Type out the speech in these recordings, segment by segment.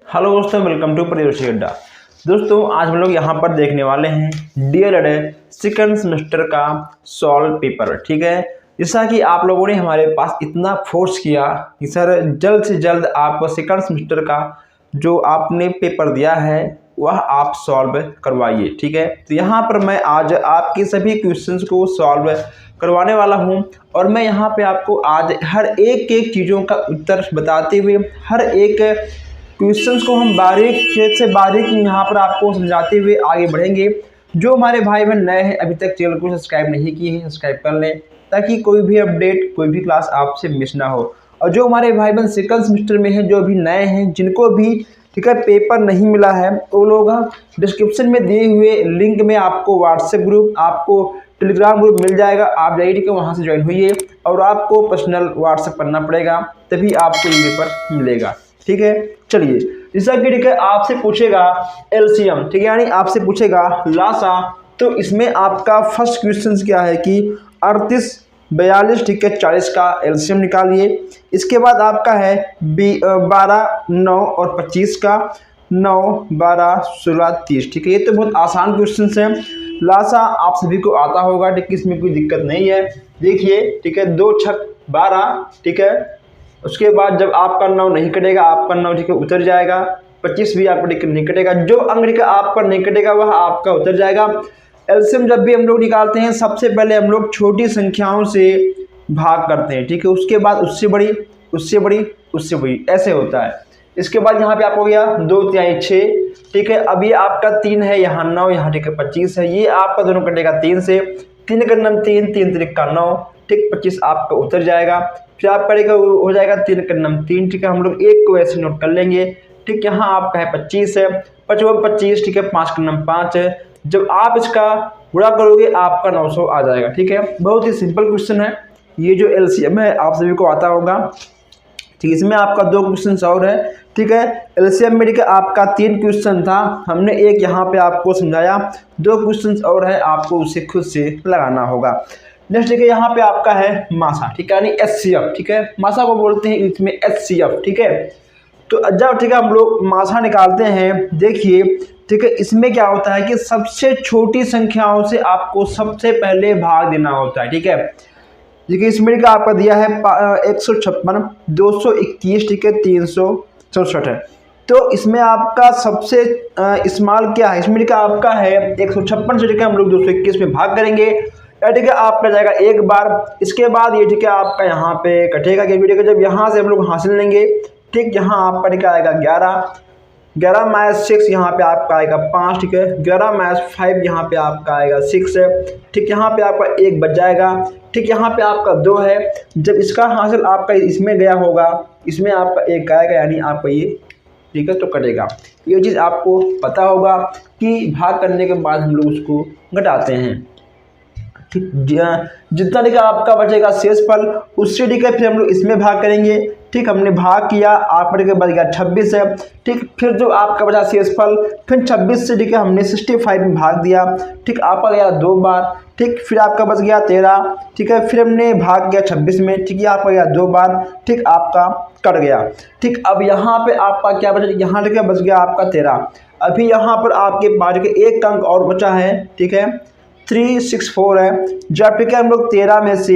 Hello दोस्तों, welcome to प्रयोशी अड्डा। दोस्तों आज हम लोग यहाँ पर देखने वाले हैं डीएलएड सेकंड सेमेस्टर का सॉल्व पेपर। ठीक है, जैसा कि आप लोगों ने हमारे पास इतना फोर्स किया कि सर जल्द से जल्द आप सेकंड सेमेस्टर का जो आपने पेपर दिया है वह आप सॉल्व करवाइए। ठीक है, तो यहाँ पर मैं आज आपके सभी क्वेश्चंस को सॉल्व करवाने वाला हूँ और मैं यहाँ पे आपको आज हर एक चीज़ों का उत्तर बताते हुए हर एक क्वेश्चंस को हम बारीक से बारीक यहाँ पर आपको समझाते हुए आगे बढ़ेंगे। जो हमारे भाई बहन नए हैं, अभी तक चैनल को सब्सक्राइब नहीं किए हैं, सब्सक्राइब कर लें ताकि कोई भी अपडेट कोई भी क्लास आपसे मिस ना हो। और जो हमारे भाई बहन सेकंड सेमेस्टर में हैं, जो अभी नए हैं, जिनको भी ठीक है पेपर नहीं मिला है, वो लोग डिस्क्रिप्शन में दिए हुए लिंक में आपको व्हाट्सएप ग्रुप, आपको टेलीग्राम ग्रुप मिल जाएगा। आप जाइए के वहाँ से ज्वाइन होइए और आपको पर्सनल व्हाट्सएप करना पड़ेगा, तभी आपको ये पेपर मिलेगा। ठीक है, चलिए जैसा कि ठीक है आपसे पूछेगा एलसीएम, ठीक है, यानी आपसे पूछेगा लासा। तो इसमें आपका फर्स्ट क्वेश्चन क्या है कि 38, 42, ठीक है 40 का एलसीएम निकालिए। इसके बाद आपका है 12, 9 और 25 का 9, 12, 16, 30। ठीक है, ये तो बहुत आसान क्वेश्चन है। लासा आप सभी को आता होगा, ठीक है, इसमें कोई दिक्कत नहीं है। देखिए ठीक है 2 छक 12, ठीक है, उसके बाद जब आपका 9 नहीं कटेगा, आपका 9 ठीक है उतर जाएगा। 25 भी आपका टिकट नहीं कटेगा, जो अंक ठीक है आपका नहीं कटेगा वह आपका उतर जाएगा। एलसीएम जब भी हम लोग निकालते हैं सबसे पहले हम लोग छोटी संख्याओं से भाग करते हैं। ठीक है, उसके बाद उससे बड़ी, उससे बड़ी, उससे बड़ी, ऐसे होता है। इसके बाद यहाँ पे आपको गया 2 तिहाई 6, ठीक है। अब ये आपका 3 है, यहाँ 9, यहाँ ठीक है 25 है। ये आपका दोनों कटेगा 3 से, 3 का 9 3, 3 3 का 9, ठीक, 25 आपका उतर जाएगा। फिर आपका हो जाएगा 3 का 9 3, ठीक है। हम लोग एक को ऐसे नोट कर लेंगे, ठीक। यहाँ आपका है 25 है, 5 25, ठीक है, 5 का 9 5 है। जब आप इसका गुणा करोगे आपका 900 आ जाएगा। ठीक है, बहुत ही सिंपल क्वेश्चन है ये जो एलसीएम है, आप सभी को आता होगा। ठीक, इसमें आपका 2 क्वेश्चन और है। ठीक है, एलसीएम में ठीक है आपका 3 क्वेश्चन था, हमने एक यहाँ पे आपको समझाया, 2 क्वेश्चन और है, आपको उसे खुद से लगाना होगा। नेक्स्ट ठीक है यहाँ पे आपका है मासा, ठीक है, यानी एचसीएफ। ठीक है, मासा को बोलते हैं इसमें एचसीएफ। ठीक है, तो जब ठीक है हम लोग मासा निकालते हैं, देखिए ठीक है इसमें क्या होता है कि सबसे छोटी संख्याओं से आपको सबसे पहले भाग देना होता है। ठीक है, देखिए इसमें का आपका दिया है 156, 221, ठीक है, 364 है। तो इसमें आपका सबसे स्मॉल क्या है, इसमें का आपका है 156 से ठीक है हम लोग 221 में भाग करेंगे, ठीक है आपका जाएगा एक बार। इसके बाद ये ठीक है आपका यहाँ पे कटेगा, ठीक है, जब यहाँ से हम लोग हासिल लेंगे, ठीक, यहाँ आपका ठीक आएगा 11, 11 माइनस 6 यहाँ पे आपका आएगा 5, ठीक है, 11 माइनस 5 यहाँ पे आपका आएगा 6 है, ठीक, यहाँ पे आपका 1 बच जाएगा, ठीक, यहाँ पे आपका 2 है। जब इसका हासिल आपका इसमें गया होगा, इसमें आपका 1 आएगा, यानी आपका ये ठीक है तो कटेगा। ये चीज़ आपको पता होगा कि भाग करने के बाद हम लोग उसको घटाते हैं। ठीक, जितना ठीक है आपका बचेगा शेषफल, उससे ठीक है फिर हम लोग इसमें भाग करेंगे। ठीक, हमने भाग किया, आपका ठीक है बच गया 26 है, ठीक। फिर जो आपका बचा शेषफल, फिर 26 से ठीक है हमने 65 में भाग दिया, ठीक, आपका गया 2 बार, ठीक। फिर आपका बच गया 13, ठीक है, फिर हमने भाग गया 26 में, ठीक, ये आपका गया 2 बार, ठीक, आपका कट गया। ठीक, अब यहाँ पे आपका क्या बचा, यहाँ ठीक है बच गया आपका 13। अभी यहाँ पर आपके पास एक अंक और बचा है, ठीक है 364 है। जब ठीक है हम लोग 13 में से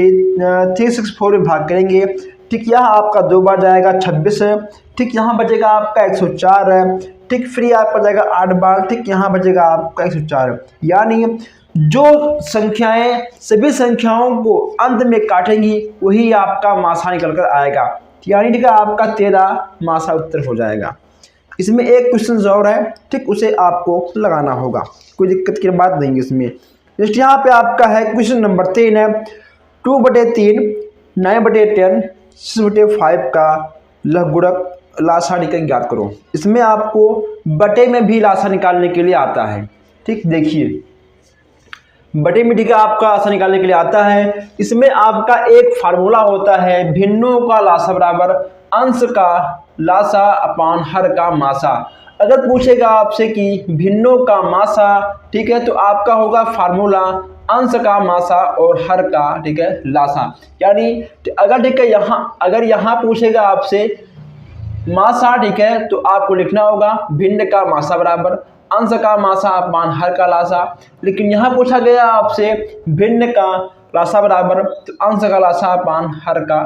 364 में भाग करेंगे, ठीक, यहाँ आपका 2 बार जाएगा 26 है, ठीक, यहाँ बचेगा आपका 104 है, ठीक। फिर आपका जाएगा 8 बार, ठीक, यहाँ बचेगा आपका 104 है। यानी जो संख्याएं सभी संख्याओं को अंत में काटेंगी वही आपका मासा निकल कर आएगा, यानी ठीक है आपका 13 मासा उत्तर हो जाएगा। इसमें एक क्वेश्चन और है, ठीक, उसे आपको लगाना होगा, कोई दिक्कत की बात नहीं इसमें। नेक्स्ट यहाँ पे आपका है क्वेश्चन नंबर 3 है 2/3, 9/10, 6/5 का लघुगणक लासा निकाल ज्ञात करो। इसमें आपको बटे में भी लासा निकालने के लिए आता है। ठीक, देखिए बटे में ठीक है आपका लासा निकालने के लिए आता है। इसमें आपका एक फार्मूला होता है, भिन्नों का लासा बराबर अंश का लासा अपान हर का मासा। अगर पूछेगा आपसे कि भिन्नों का मासा, ठीक है, तो आपका होगा फार्मूला अंश का मासा और हर का ठीक है लासा। यानी अगर ठीक है अगर यहाँ पूछेगा आपसे मासा, ठीक है, तो आपको लिखना होगा भिन्न का मासा बराबर अंश का मासा अपान हर का लासा। लेकिन यहाँ पूछा गया आपसे भिन्न का लासा बराबर तो अंश का लासा अपान हर का,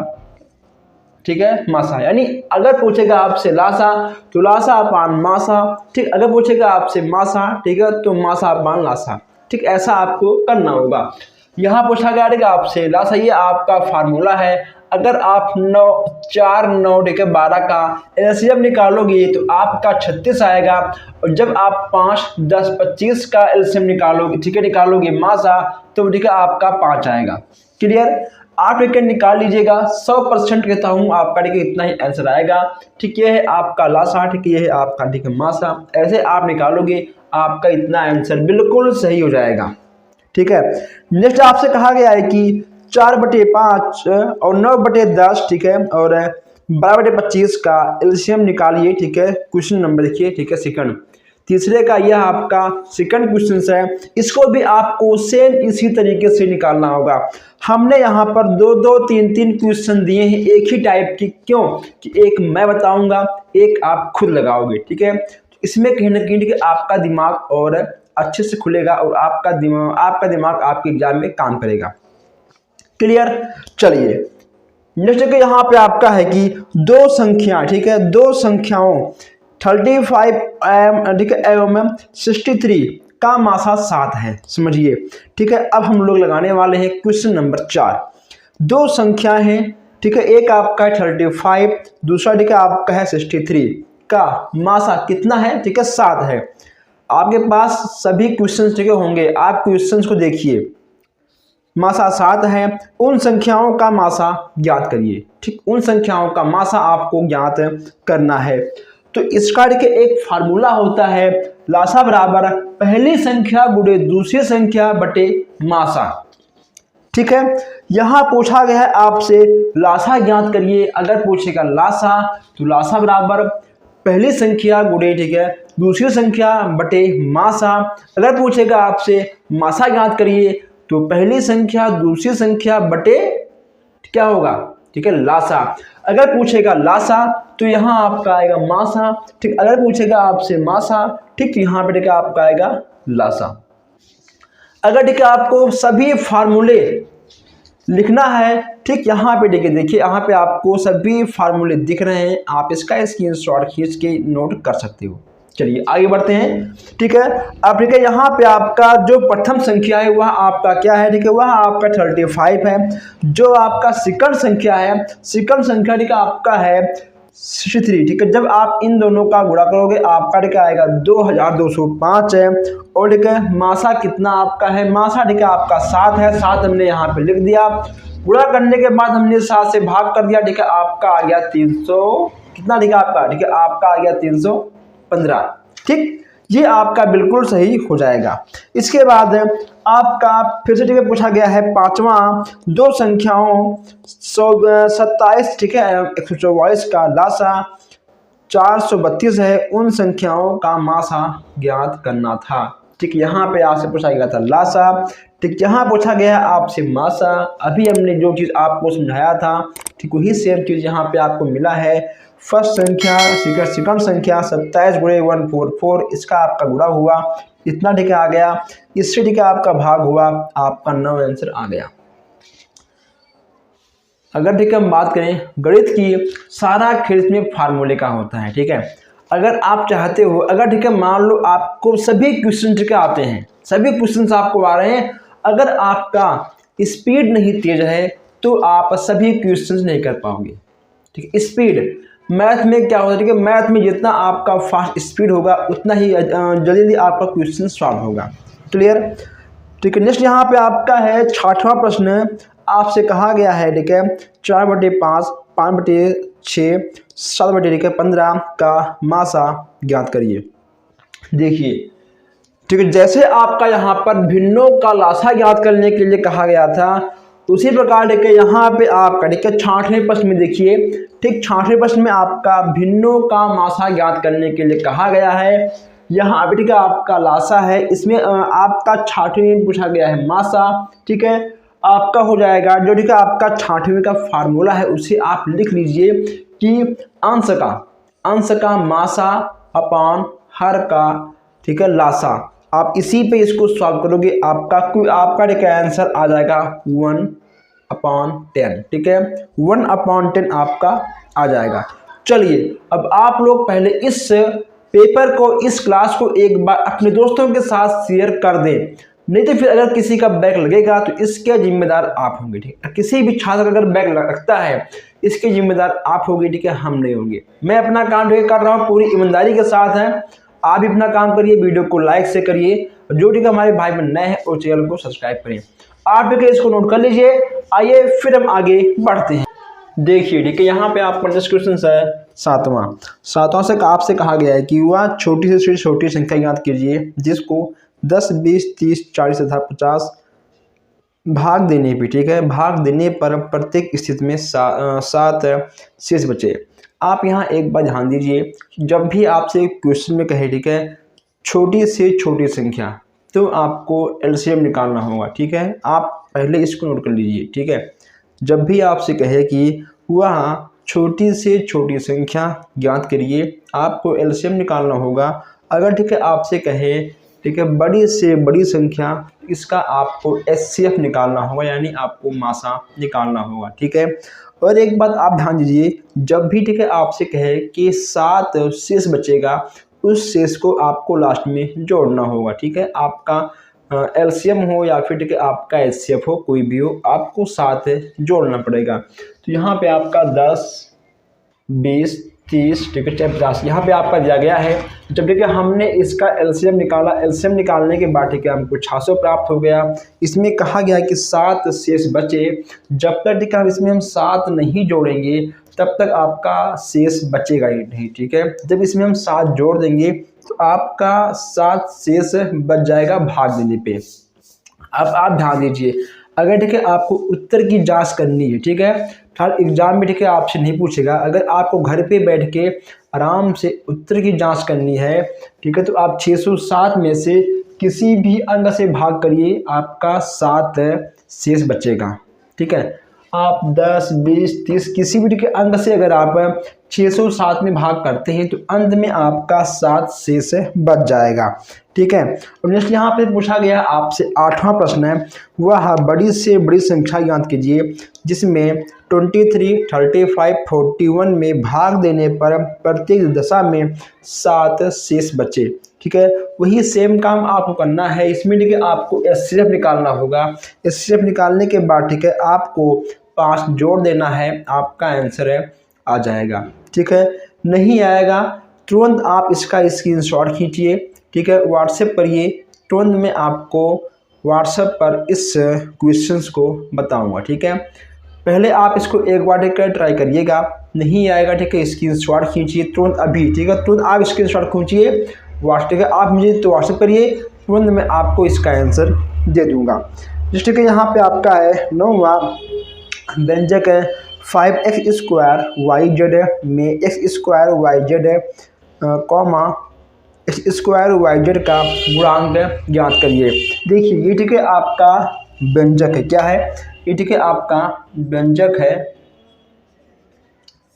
ठीक है, मासा। यानी अगर पूछेगा आपसे लासा तो लासा अपान मासा, ठीक, अगर पूछेगा आपसे मासा, ठीक है, तो मासा अपान लासा, ठीक, ऐसा आपको करना होगा। यहाँ पूछा गया आपसे लासा, ये आपका फार्मूला है। अगर आप 9 4 9 ठीक है 12 का एलसीएम निकालोगे तो आपका 36 आएगा, और जब आप 5 10 25 का एलसीएम निकालोगे, ठीक है, निकालोगे मासा, तो ठीक है आपका 5 आएगा। क्लियर? आप ठीक है निकाल लीजिएगा, 100% कहता हूँ आपका ठीक है इतना ही आंसर आएगा। ठीक, ये है आपका लासा, ठीक, ये है आपका ठीक है मासा। ऐसे आप निकालोगे आपका इतना आंसर बिल्कुल सही हो जाएगा। ठीक है, नेक्स्ट आपसे कहा गया है कि 4/5 और 9/10, ठीक है, और 12/25 का एलसीएम निकालिए। ठीक है, क्वेश्चन नंबर देखिए, ठीक है, सेकंड तीसरे का यह आपका सेकंड क्वेश्चन है। इसको भी आपको सेम इसी तरीके से निकालना होगा। हमने यहाँ पर 2-2 3-3 क्वेश्चन दिए हैं एक ही टाइप की, क्यों कि एक मैं बताऊंगा, एक आप खुद लगाओगे। ठीक है, इसमें कहीं ना कहीं आपका दिमाग और अच्छे से खुलेगा और आपका दिमाग आपके एग्जाम में काम करेगा। क्लियर? चलिए नेक्स्ट के यहाँ पे आपका है कि दो संख्या, ठीक है, दो संख्याओं 35 ठीक है एवं 63 का मासा 7 है। समझिए, ठीक है। अब हम लोग लगाने वाले हैं क्वेश्चन नंबर 4। दो संख्या हैं, ठीक है, एक आपका है 35, दूसरा ठीक है आपका है 63 का मासा कितना है, ठीक है 7 है। आपके पास सभी क्वेश्चंस ठीक है होंगे, आप क्वेश्चंस को देखिए। मासा 7 है, उन संख्याओं का मासा ज्ञात करिए। ठीक, उन संख्याओं का मासा आपको ज्ञात करना है। तो इसका एक फार्मूला होता है, लासा बराबर पहली संख्या गुणे दूसरी संख्या बटे मासा। ठीक है, यहां पूछा गया है आपसे लासा ज्ञात करिए। अगर पूछेगा लासा तो लासा बराबर पहली संख्या गुणे, ठीक है, दूसरी संख्या बटे मासा। अगर पूछेगा आपसे मासा ज्ञात करिए तो पहली संख्या दूसरी संख्या बटे क्या होगा, ठीक है, लासा। अगर पूछेगा लासा तो यहाँ आपका आएगा मासा। ठीक, अगर पूछेगा आपसे मासा, ठीक, यहाँ पे ठीक है आपका आएगा लासा। अगर ठीक है आपको सभी फार्मूले लिखना है, ठीक, यहाँ पे देखिए यहाँ पे आपको सभी फार्मूले दिख रहे हैं, आप इसका स्क्रीनशॉट खींच के नोट कर सकते हो। चलिए आगे बढ़ते हैं। ठीक है, अब ठीक है यहाँ पे आपका जो प्रथम संख्या है वह आपका क्या है, ठीक है, वह आपका 35 है। जो आपका सेकंड संख्या है, सेकंड संख्या ठीक है आपका है 63। ठीक है, जब आप इन दोनों का गुणा करोगे आपका ठीक आएगा 2205 है। और ठीक है मासा कितना आपका है, मासा ठीक है आपका 7 है। 7 हमने यहाँ पे लिख दिया, गुणा करने के बाद हमने 7 से भाग कर दिया। ठीक है, आपका आ गया 300 कितना, ठीक है आपका, ठीक है आपका आ गया 315। ठीक, ये आपका बिल्कुल सही हो जाएगा। इसके बाद आपका फिर से ठीक है पूछा गया है पांचवा, दो संख्याओं 27, ठीक है 144 का लासा 432 है, उन संख्याओं का मासा ज्ञात करना था। ठीक, यहाँ पे आपसे पूछा गया था लासा, ठीक, यहाँ पूछा गया है आपसे मासा। अभी हमने जो चीज़ आपको समझाया था, ठीक, वही सेम चीज़ यहाँ पे आपको मिला है। फर्स्ट संख्या सेकंड संख्या 27 गुणे 144, इसका आपका गुणा हुआ इतना, ठीक है आ गया। इससे ठीक है आपका भाग हुआ, आपका 9 आंसर आ गया। अगर ठीक है हम बात करें गणित की, सारा खेल इसमें फार्मूले का होता है। ठीक है, अगर आप चाहते हो, अगर ठीक है मान लो आपको सभी क्वेश्चन ठीक है आते हैं, सभी क्वेश्चन आपको आ रहे हैं, अगर आपका स्पीड नहीं तेज है तो आप सभी क्वेश्चन नहीं कर पाओगे। ठीक है, स्पीड मैथ में क्या होता है, ठीक है, मैथ में जितना आपका फास्ट स्पीड होगा उतना ही जल्दी आपका क्वेश्चन सॉल्व होगा। क्लियर? ठीक है, नेक्स्ट यहाँ पे आपका है 6वां प्रश्न। आपसे कहा गया है, ठीक है, 4/5, 5/6, 7/15 का मासा ज्ञात करिए। देखिए, ठीक है, जैसे आपका यहाँ पर भिन्नों का लासा ज्ञात करने के लिए कहा गया था, उसी प्रकार देखिए यहाँ पे आपका ठीक है 6वें प्रश्न में देखिए, ठीक 6वें प्रश्न में आपका भिन्नों का मासा ज्ञात करने के लिए कहा गया है। यहाँ पे ठीक है आपका लासा है, इसमें आपका 6वें में पूछा गया है मासा। ठीक है, आपका हो जाएगा जो ठीक है आपका 6वें का फार्मूला है, उसे आप लिख लीजिए कि अंश का, अंश का मासा अपॉन हर का, ठीक है, लासा। आप इसी पे इसको सॉल्व करोगे, आपका ठीक है आंसर आ जाएगा 1/10, ठीक है, 1/10 आपका आ जाएगा। चलिए अब आप लोग पहले इस पेपर को, इस क्लास को एक बार अपने दोस्तों के साथ शेयर कर दें, नहीं तो फिर अगर किसी का बैक लगेगा तो इसके जिम्मेदार आप होंगे, ठीक है। किसी भी छात्र का अगर बैक लगता है इसके जिम्मेदार आप होंगे, ठीक है, हम नहीं होंगे। मैं अपना काम कर रहा हूँ पूरी ईमानदारी के साथ है, आप भी अपना काम करिए, वीडियो को लाइक से करिए, जो ठीक है हमारे भाई बहन नए हैं और चैनल को सब्सक्राइब करें। आप भी इसको नोट कर लीजिए। आइए फिर हम आगे बढ़ते हैं। देखिए ठीक है, यहाँ पे आपका नेक्स्ट क्वेश्चन है सातवां से आपसे कहा गया है कि वह छोटी से छोटी संख्या याद कीजिए जिसको 10, 20, 30, 40 तथा 50 भाग देने पे, ठीक है, भाग देने पर प्रत्येक स्थिति में 7 शेष बचे। आप यहाँ एक बार ध्यान दीजिए, जब भी आपसे क्वेश्चन में कहे, ठीक है, छोटी से छोटी संख्या, तो आपको एलसीएम निकालना होगा, ठीक है। आप पहले इसको नोट कर लीजिए, ठीक है। जब भी आपसे कहे कि वह छोटी से छोटी संख्या ज्ञात करिए, आपको एलसीएम निकालना होगा। अगर ठीक है आपसे कहे, ठीक है, बड़ी से बड़ी संख्या, इसका आपको एचसीएफ निकालना होगा, यानी आपको मासा निकालना होगा, ठीक है। और एक बात आप ध्यान दीजिए, जब भी ठीक है आपसे कहे कि 7 शेष बचेगा, उस शेष को आपको लास्ट में जोड़ना होगा, ठीक है। आपका एलसीएम हो या फिर ठीक है आपका एचसीएफ हो, कोई भी हो, आपको 7 जोड़ना पड़ेगा। तो यहाँ पे आपका 10, 20, 30, ठीक है, 50 यहाँ पे आपका दिया गया है। जब ठीक है हमने इसका एलसीएम निकाला, एलसीएम निकालने के बाद ठीक है हमको 600 प्राप्त हो गया। इसमें कहा गया कि 7 शेष बचे। जब तक ठीक है इसमें हम 7 नहीं जोड़ेंगे तब तक आपका शेष बचेगा ही नहीं, ठीक है। जब इसमें हम 7 जोड़ देंगे तो आपका 7 शेष बच जाएगा भाग देने पे। अब आप ध्यान दीजिए, अगर ठीक है आपको उत्तर की जांच करनी है, ठीक है, हर एग्जाम में ठीक है आपसे नहीं पूछेगा, अगर आपको घर पे बैठ के आराम से उत्तर की जांच करनी है, ठीक है, तो आप 607 में से किसी भी अंक से भाग करिए, आपका 7 शेष बचेगा, ठीक है। आप 10, 20, 30 किसी भी अंक से अगर आप 607 में भाग करते हैं तो अंत में आपका 7 शेष बच जाएगा, ठीक है। और नेक्स्ट यहाँ पे पूछा गया आपसे 8वां प्रश्न है, वह बड़ी से बड़ी संख्या याद कीजिए जिसमें 23, 35, 41 में भाग देने पर प्रत्येक दशा में 7 शेष बचे, ठीक है। वही सेम काम आपको करना है, इसमें ठीक है आपको एचसीएफ निकालना होगा। एचसीएफ निकालने के बाद ठीक है आपको 5 जोड़ देना है, आपका आंसर है आ जाएगा, ठीक है। नहीं आएगा तुरंत आप इसका स्क्रीनशॉट खींचिए, ठीक है, व्हाट्सएप पर, ये तुरंत मैं आपको व्हाट्सएप पर इस क्वेश्चंस को बताऊंगा, ठीक है। पहले आप इसको एक बार ठीक है ट्राई करिएगा, नहीं आएगा ठीक है स्क्रीनशॉट खींचिए तुरंत अभी, ठीक है, तुरंत आप स्क्रीनशॉट खींचिए व्हाट्सएप, ठीक है, आप मुझे तो व्हाट्सएप करिए, तुरंत मैं आपको इसका आंसर दे दूंगा। जिस ठीक है यहाँ पे आपका है 9वां व्यंजक है 5x² yz में x² yz comma x² yz का गुणांक ज्ञात करिए। देखिए ये ठीक है आपका व्यंजक है, क्या है ये, ठीक है आपका व्यंजक है,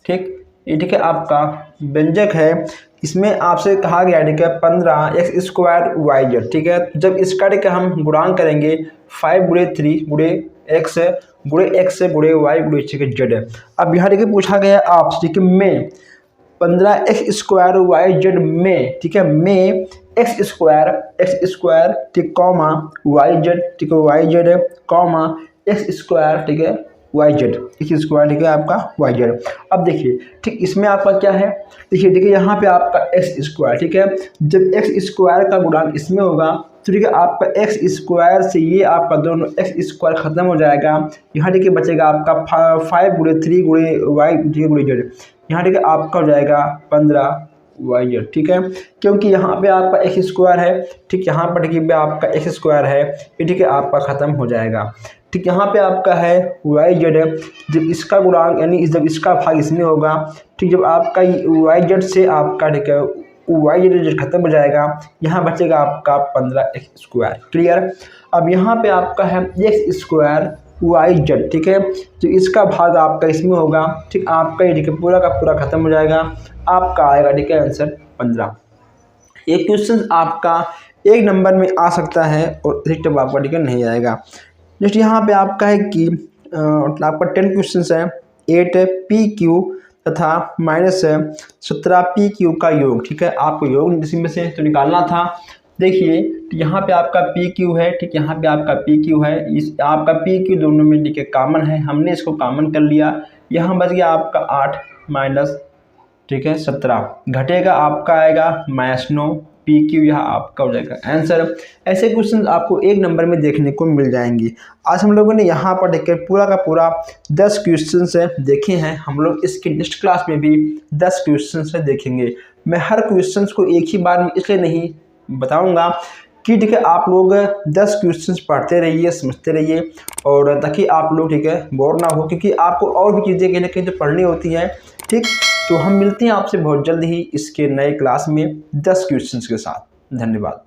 ठीक, ये ठीक है आपका व्यंजक है। इसमें आपसे कहा गया ठीक है 15x² yz, ठीक है। जब इसका ठीक है हम गुणांक करेंगे 5 × 3 × x × y × z। अब यहाँ देखिए पूछा गया आपसे ठीक है में 15x² yz में, ठीक है, में x² ठीक कॉमा yz, ठीक है, yz कॉमा x² ठीक है yz, x² ठीक है आपका yz। अब देखिए ठीक इसमें आपका क्या है, देखिए ठीक है यहाँ पे आपका x², ठीक है, जब x² का गुणांक इसमें होगा तो ठीक है आपका x² से ये आपका दोनों x² खत्म हो जाएगा। यहाँ ठीक है बचेगा आपका 5 × 3 × y × z, यहाँ ठीक है आपका हो जाएगा 15y, ठीक है, क्योंकि यहाँ पे आपका x² है, ठीक, यहाँ पर ठीक है आपका x² है, ये ठीक है आपका ख़त्म हो जाएगा। ठीक यहाँ पे आपका है yz, जब इसका गुणांक यानी जब इसका भाग इसमें होगा, ठीक, जब आपका yz से आपका ठीक है yz खत्म हो जाएगा, यहाँ बचेगा आपका 15x², क्लियर। अब यहाँ पे आपका है x² YZ, ठीक है। तो इसका भाग आपका इसमें होगा, ठीक। आपका ये ठीक है पूरा का पूरा खत्म हो जाएगा, आपका आएगा ठीक है आंसर 15। एक क्वेश्चन आपका 1 नंबर में आ सकता है और अधिकतर आपका ठीक है नहीं आएगा। नेक्स्ट यहाँ पे आपका है कि आपका 10 क्वेश्चन है 8PQ तथा -17PQ का योग, ठीक है। आपको योग इसी में से तो निकालना था। देखिए यहाँ पे आपका PQ है, ठीक। यहाँ पे आपका PQ है, इस आपका PQ दोनों में ठीक है कॉमन है, हमने इसको कॉमन कर लिया। यहाँ बच गया आपका 8 माइनस ठीक है 17, घटेगा आपका आएगा -9, PQ यहाँ आपका हो जाएगा आंसर। ऐसे क्वेश्चन आपको 1 नंबर में देखने को मिल जाएंगे। आज हम लोगों ने यहाँ पर देखकर पूरा का पूरा 10 क्वेश्चन से देखे हैं। हम लोग इसके नेक्स्ट क्लास में भी 10 क्वेश्चन से देखेंगे। मैं हर क्वेश्चन को एक ही बार में इसलिए नहीं बताऊंगा कि ठीक है आप लोग 10 क्वेश्चंस पढ़ते रहिए, समझते रहिए, और ताकि आप लोग ठीक है बोर ना हो, क्योंकि आपको और भी चीज़ें कहीं ना कहीं तो पढ़नी होती हैं, ठीक। तो हम मिलते हैं आपसे बहुत जल्द ही इसके नए क्लास में 10 क्वेश्चंस के साथ। धन्यवाद।